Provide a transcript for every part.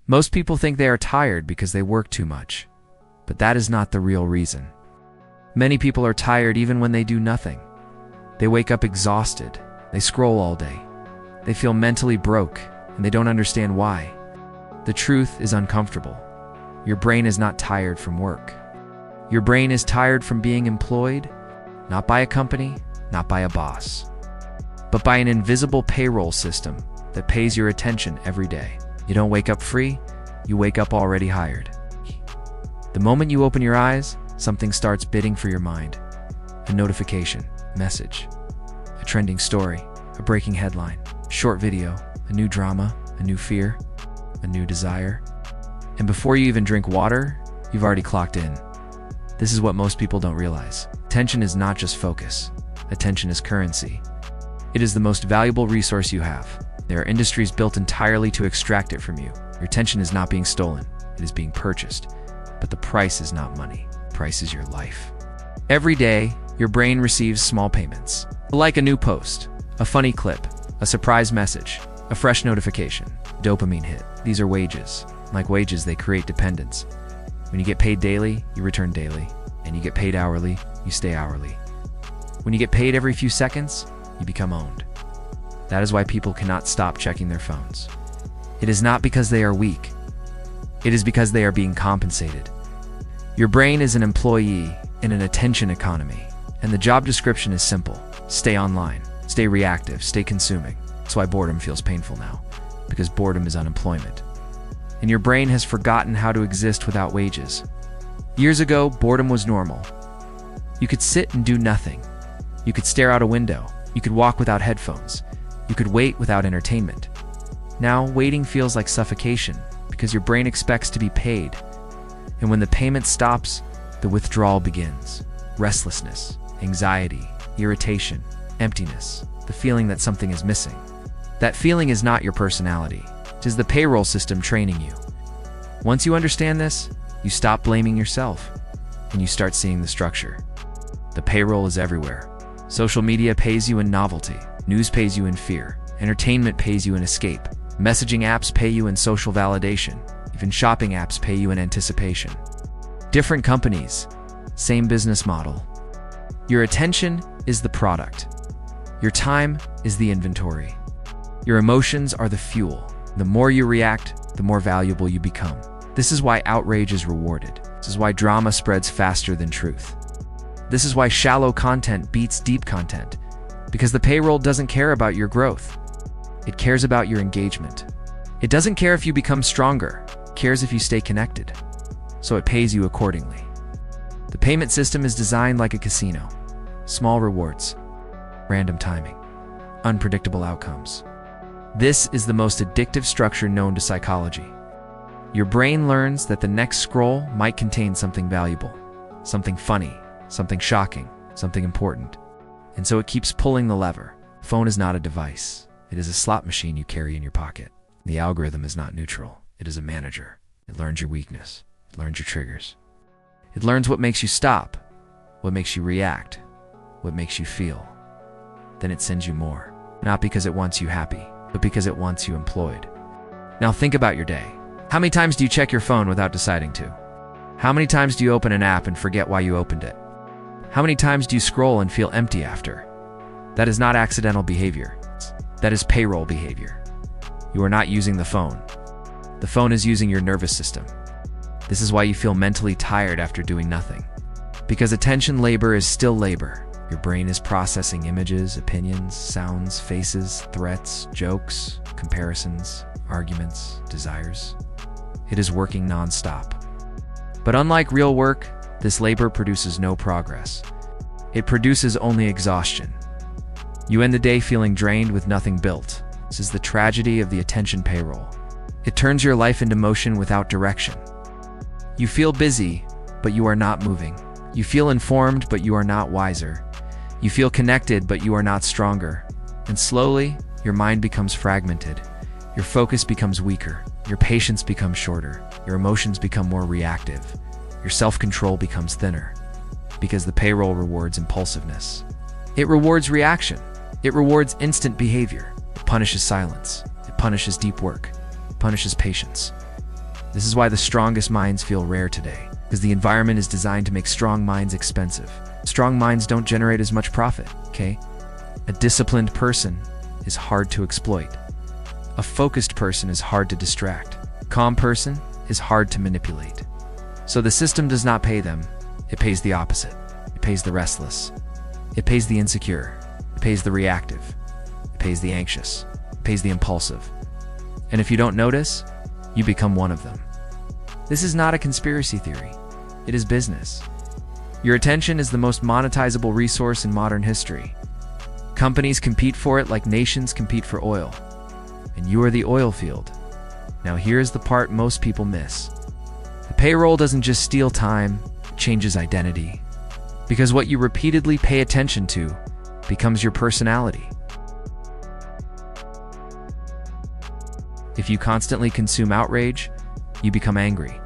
Most people think they are tired because they work too much, but that is not the real reason. Many people are tired even when they do nothing. They wake up exhausted, they scroll all day, they feel mentally broke, and they don't understand why. The truth is uncomfortable. Your brain is not tired from work. Your brain is tired from being employed, not by a company, not by a boss, but by an invisible payroll system that pays your attention every day. You don't wake up free, you wake up already hired. The moment you open your eyes, something starts bidding for your mind. A notification, message, a trending story, a breaking headline, short video, a new drama, a new fear, a new desire. And before you even drink water, you've already clocked in. This is what most people don't realize. Attention is not just focus. Attention is currency. It is the most valuable resource you have. There are industries built entirely to extract it from you. Your attention is not being stolen. It is being purchased. But the price is not money. The price is your life. Every day, your brain receives small payments. Like a new post, a funny clip, a surprise message, a fresh notification, dopamine hit. These are wages. Like wages, they create dependence. When you get paid daily, you return daily. And you get paid hourly, you stay hourly. When you get paid every few seconds, you become owned. That is why people cannot stop checking their phones. It is not because they are weak. It is because they are being compensated. Your brain is an employee in an attention economy, and the job description is simple. Stay online, stay reactive, stay consuming. That's why boredom feels painful now, because boredom is unemployment. And your brain has forgotten how to exist without wages. Years ago, boredom was normal. You could sit and do nothing. You could stare out a window. You could walk without headphones. You could wait without entertainment. Now, waiting feels like suffocation because your brain expects to be paid. And when the payment stops, the withdrawal begins. Restlessness, anxiety, irritation, emptiness, the feeling that something is missing. That feeling is not your personality. It is the payroll system training you. Once you understand this, you stop blaming yourself and you start seeing the structure. The payroll is everywhere. Social media pays you in novelty. News pays you in fear. Entertainment pays you in escape. Messaging apps pay you in social validation. Even shopping apps pay you in anticipation. Different companies, same business model. Your attention is the product. Your time is the inventory. Your emotions are the fuel. The more you react, the more valuable you become. This is why outrage is rewarded. This is why drama spreads faster than truth. This is why shallow content beats deep content. Because the payroll doesn't care about your growth. It cares about your engagement. It doesn't care if you become stronger. It cares if you stay connected. So it pays you accordingly. The payment system is designed like a casino. Small rewards, random timing, unpredictable outcomes. This is the most addictive structure known to psychology. Your brain learns that the next scroll might contain something valuable, something funny, something shocking, something important. And so it keeps pulling the lever. Phone is not a device. It is a slot machine you carry in your pocket. The algorithm is not neutral. It is a manager. It learns your weakness. It learns your triggers. It learns what makes you stop, what makes you react, what makes you feel. Then it sends you more. Not because it wants you happy, but because it wants you employed. Now think about your day. How many times do you check your phone without deciding to? How many times do you open an app and forget why you opened it? How many times do you scroll and feel empty after? That is not accidental behavior. That is payroll behavior. You are not using the phone. The phone is using your nervous system. This is why you feel mentally tired after doing nothing. Because attention labor is still labor. Your brain is processing images, opinions, sounds, faces, threats, jokes, comparisons, arguments, desires. It is working non-stop. But unlike real work, this labor produces no progress. It produces only exhaustion. You end the day feeling drained with nothing built. This is the tragedy of the attention payroll. It turns your life into motion without direction. You feel busy, but you are not moving. You feel informed, but you are not wiser. You feel connected, but you are not stronger. And slowly, your mind becomes fragmented. Your focus becomes weaker. Your patience becomes shorter. Your emotions become more reactive. Your self-control becomes thinner. Because the payroll rewards impulsiveness. It rewards reaction. It rewards instant behavior. It punishes silence. It punishes deep work. It punishes patience. This is why the strongest minds feel rare today, because the environment is designed to make strong minds expensive. Strong minds don't generate as much profit, okay? A disciplined person is hard to exploit. A focused person is hard to distract. A calm person is hard to manipulate. So the system does not pay them. It pays the opposite. It pays the restless. It pays the insecure. It pays the reactive. It pays the anxious. It pays the impulsive. And if you don't notice, you become one of them. This is not a conspiracy theory. It is business. Your attention is the most monetizable resource in modern history. Companies compete for it like nations compete for oil. And you are the oil field. Now here's the part most people miss. The payroll doesn't just steal time, it changes identity. Because what you repeatedly pay attention to becomes your personality. If you constantly consume outrage, you become angry.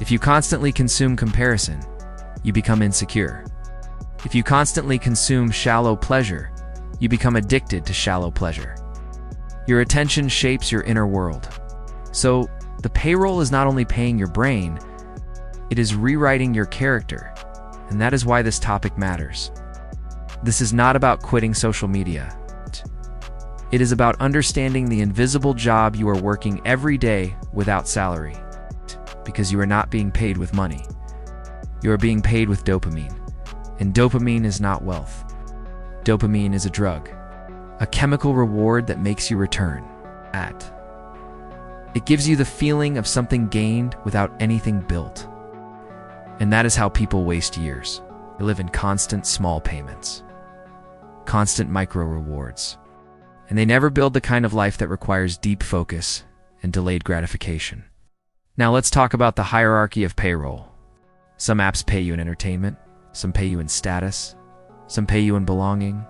If you constantly consume comparison, you become insecure. If you constantly consume shallow pleasure, you become addicted to shallow pleasure. Your attention shapes your inner world. So, the payroll is not only paying your brain, it is rewriting your character. And that is why this topic matters. This is not about quitting social media. It is about understanding the invisible job you are working every day without salary. Because you are not being paid with money. You are being paid with dopamine. And dopamine is not wealth. Dopamine is a drug. A chemical reward that makes you return. It gives you the feeling of something gained without anything built. And that is how people waste years. They live in constant small payments. Constant micro rewards. And they never build the kind of life that requires deep focus and delayed gratification. Now let's talk about the hierarchy of payroll. Some apps pay you in entertainment, some pay you in status, some pay you in belonging,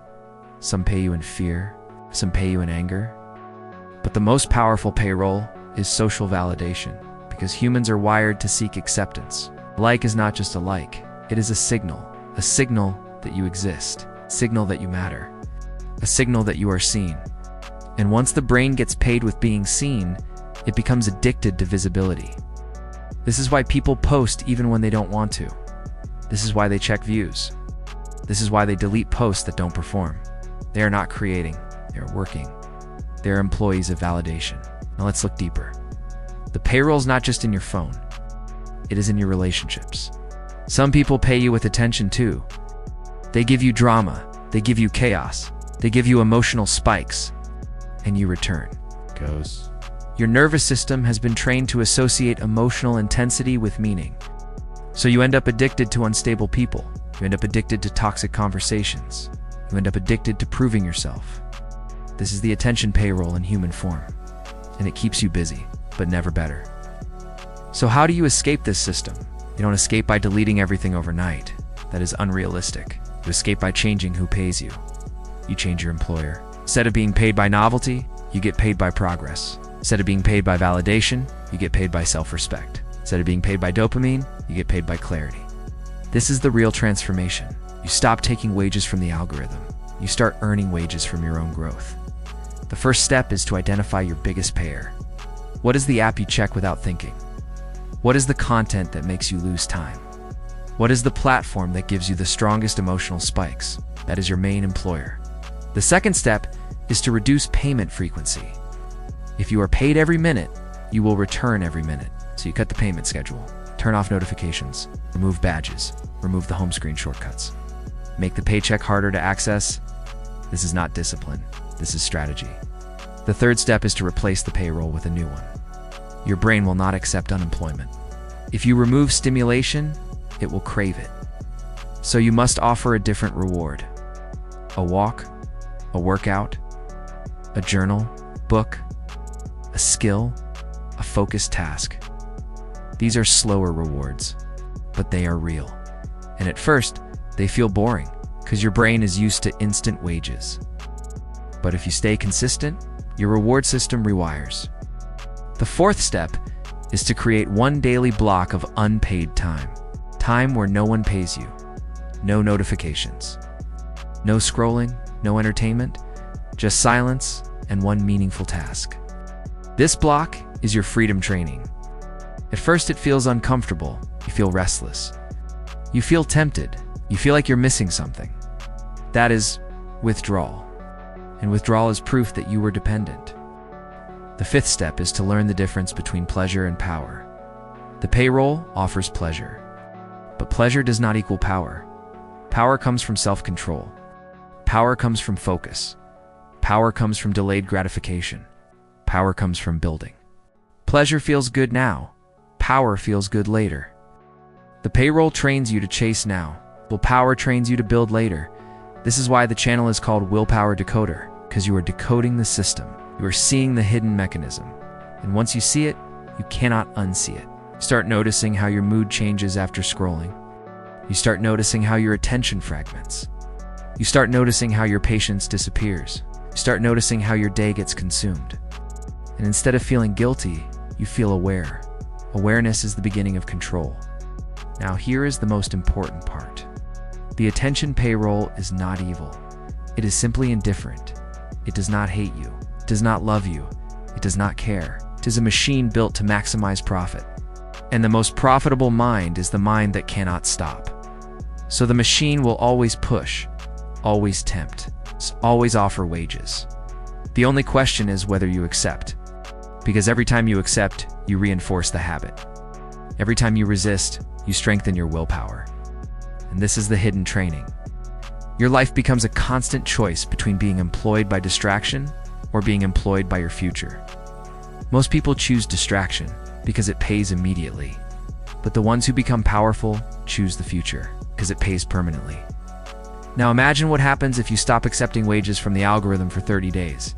some pay you in fear, some pay you in anger. But the most powerful payroll is social validation, because humans are wired to seek acceptance. A like is not just a like, it is a signal that you exist, a signal that you matter, a signal that you are seen. And once the brain gets paid with being seen, it becomes addicted to visibility. This is why people post even when they don't want to. This is why they check views. This is why they delete posts that don't perform. They are not creating, they are working. They are employees of validation. Now let's look deeper. The payroll's not just in your phone. It is in your relationships. Some people pay you with attention too. They give you drama, they give you chaos, they give you emotional spikes, and you return. Your nervous system has been trained to associate emotional intensity with meaning. So you end up addicted to unstable people. You end up addicted to toxic conversations. You end up addicted to proving yourself. This is the attention payroll in human form. And it keeps you busy, but never better. So how do you escape this system? You don't escape by deleting everything overnight. That is unrealistic. You escape by changing who pays you. You change your employer. Instead of being paid by novelty, you get paid by progress. Instead of being paid by validation, you get paid by self-respect. Instead of being paid by dopamine, you get paid by clarity. This is the real transformation. You stop taking wages from the algorithm. You start earning wages from your own growth. The first step is to identify your biggest payer. What is the app you check without thinking? What is the content that makes you lose time? What is the platform that gives you the strongest emotional spikes? That is your main employer. The second step is to reduce payment frequency. If you are paid every minute, you will return every minute. So you cut the payment schedule, turn off notifications, remove badges, remove the home screen shortcuts. Make the paycheck harder to access. This is not discipline, this is strategy. The third step is to replace the payroll with a new one. Your brain will not accept unemployment. If you remove stimulation, it will crave it. So you must offer a different reward. A walk, a workout, a journal, book, a skill, a focused task. These are slower rewards, but they are real. And at first, they feel boring because your brain is used to instant wages. But if you stay consistent, your reward system rewires. The fourth step is to create one daily block of unpaid time. Time where no one pays you. No notifications. No scrolling, no entertainment, just silence and one meaningful task. This block is your freedom training. At first it feels uncomfortable, you feel restless. You feel tempted, you feel like you're missing something. That is withdrawal. And withdrawal is proof that you were dependent. The fifth step is to learn the difference between pleasure and power. The payroll offers pleasure, but pleasure does not equal power. Power comes from self-control. Power comes from focus. Power comes from delayed gratification. Power comes from building. Pleasure feels good now. Power feels good later. The payroll trains you to chase now, while power trains you to build later. This is why the channel is called Willpower Decoder, because you are decoding the system. You are seeing the hidden mechanism. And once you see it, you cannot unsee it. Start noticing how your mood changes after scrolling. You start noticing how your attention fragments. You start noticing how your patience disappears. You start noticing how your day gets consumed. And instead of feeling guilty, you feel aware. Awareness is the beginning of control. Now here is the most important part. The attention payroll is not evil. It is simply indifferent. It does not hate you. It does not love you. It does not care. It is a machine built to maximize profit. And the most profitable mind is the mind that cannot stop. So the machine will always push, always tempt, always offer wages. The only question is whether you accept. Because every time you accept, you reinforce the habit. Every time you resist, you strengthen your willpower. And this is the hidden training. Your life becomes a constant choice between being employed by distraction or being employed by your future. Most people choose distraction because it pays immediately. But the ones who become powerful choose the future because it pays permanently. Now imagine what happens if you stop accepting wages from the algorithm for 30 days.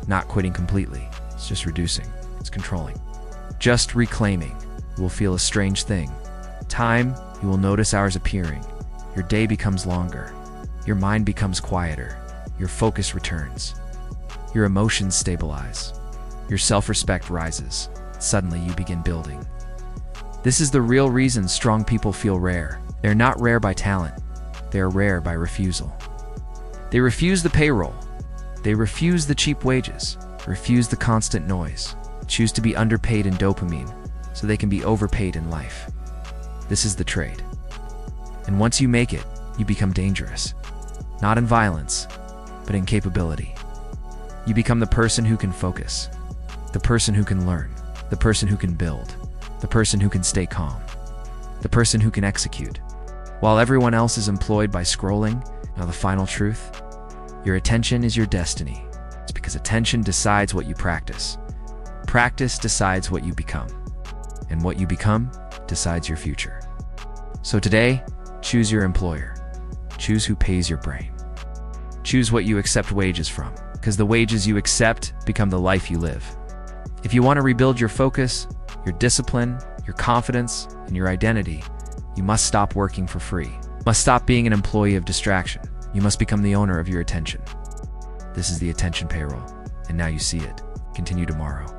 Not quitting completely, it's just reducing, it's controlling. Just reclaiming. You will feel a strange thing. Time, you will notice hours appearing. Your day becomes longer. Your mind becomes quieter. Your focus returns. Your emotions stabilize. Your self-respect rises. Suddenly you begin building. This is the real reason strong people feel rare. They're not rare by talent. They are rare by refusal. They refuse the payroll. They refuse the cheap wages. Refuse the constant noise. Choose to be underpaid in dopamine so they can be overpaid in life. This is the trade. And once you make it, you become dangerous. Not in violence, but in capability. You become the person who can focus, the person who can learn, the person who can build, the person who can stay calm, the person who can execute. While everyone else is employed by scrolling, now the final truth, your attention is your destiny. It's because attention decides what you practice. Practice decides what you become. And what you become decides your future. So today, choose your employer. Choose who pays your brain. Choose what you accept wages from, because the wages you accept become the life you live. If you want to rebuild your focus, your discipline, your confidence, and your identity, you must stop working for free. You must stop being an employee of distraction. You must become the owner of your attention. This is the attention payroll, and now you see it. Continue tomorrow.